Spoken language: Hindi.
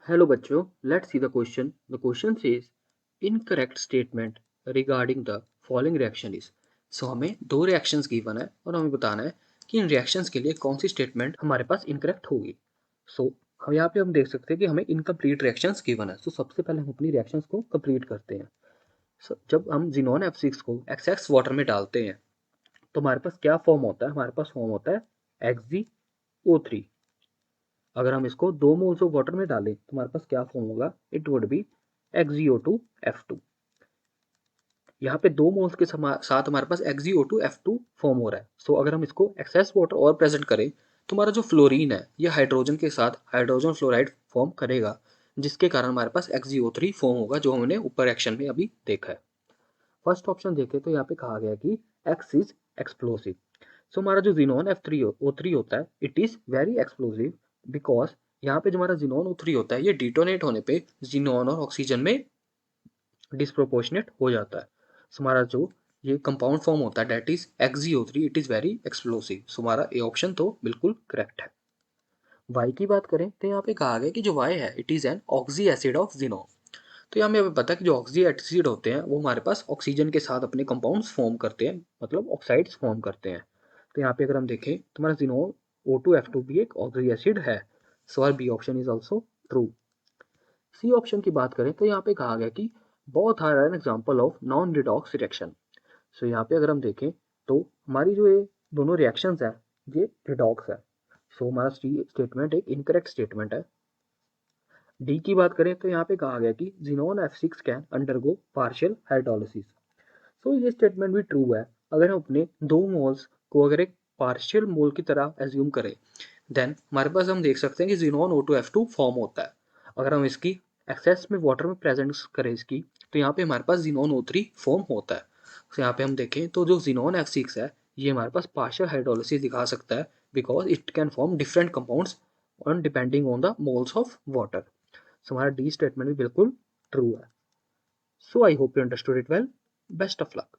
हेलो बच्चों, let's see the question. The question says incorrect statement regarding the following reaction is. So हमें दो रिएक्शंस गिवन है और हमें बताना है कि इन रिएक्शंस के लिए कौन सी स्टेटमेंट हमारे पास इनकरेक्ट होगी. सो हम यहाँ पे हम देख सकते हैं कि हमें इनकम्प्लीट रिएक्शंस गिवन है. सो सबसे पहले हम अपनी रिएक्शंस को कंप्लीट करते हैं. जब हम जिनोन F6 को XX वाटर में डालते हैं तो हमारे पास क्या फॉर्म होता है. हमारे पास फॉर्म होता है XgO3. अगर हम इसको 2 मोल्स ऑफ वाटर में डालें तो हमारे पास क्या फॉर्म होगा. It would be XgO2F2. यहाँ पे 2 मोल्स के साथ हमारे पास XgO2F2 फॉर्म हो रहा है. सो अगर हम इसको एक्सेस वाटर और प्रेजेंट करें तो हमारा जो फ्लोरीन है ये हाइड्रोजन के साथ हाइड्रोजन फ्लोराइड फॉर्म करेगा, जिसके कारण हमारे पास XgO3 फॉर्म होगा, जो हमने ऊपर एक्शन में अभी देखा है. फर्स्ट ऑप्शन देखें तो यहाँ पे कहा गया कि X इज एक्सप्लोसिव. सो हमारा जो जिनोन O3 होता है it is very explosive because यहाँ पे जो हमारा जिनोन O3 होता है ये डिटोनेट होने पे जिनोन और ऑक्सीजन में डिस्प्रोपोर्शनेट हो जाता है. सो हमारा जो ये कंपाउंड फॉर्म होता है that is XgO3 it is very explosive. So हमारा ये ऑप्शन तो बिल्कुल करेक्ट है. वाई की बात करें तो यहाँ पे कहा गया कि जो वाई है it is an oxy acid of xenon. तो यहाँ हमें पता है कि जो ऑक्सी एसिड होते हैं वो हमारे पास ऑक्सीजन के साथ अपने कंपाउंड्स फॉर्म करते हैं, मतलब ऑक्साइड्स फॉर्म करते हैं. तो यहाँ पे अगर हम देखें तो हमारा जिनोन O2F2 भी एक ऑक्सी एसिड है. So our B option is also true. C option की बात करें तो यहाँ पे कहा गया कि both are an example of non redox reaction. So यहाँ पे अगर हम देखें तो हमारी जो ये दोनों रिएक्शंस है ये रिडॉक्स है. सो हमारा स्टेटमेंट एक इनकरेक्ट स्टेटमेंट है. डी की बात करें तो यहाँ पे कहा गया कि xenon F6 can undergo partial hydrolysis. So ये स्टेटमेंट भी ट्रू है. अगर हम अपने 2 मोल्स को अगर एक पार्शियल मोल की तरह एज्यूम करें देन हमारे पास हम देख सकते हैं कि जिनोन O2F2 फॉर्म होता है. अगर हम इसकी एक्सेस में वाटर में प्रेजेंट करें इसकी तो यहाँ पे हमारे पास जिनोन O3 फॉर्म होता है. तो यहाँ पे हम देखें तो जो जिनोन F6 है ये हमारे पास पार्शियल हाइड्रोलिसिस दिखा सकता है because it can form different compounds on depending on the moles of water. So हमारा डी स्टेटमेंट भी बिल्कुल ट्रू है. So I hope you understood it well. Best of luck.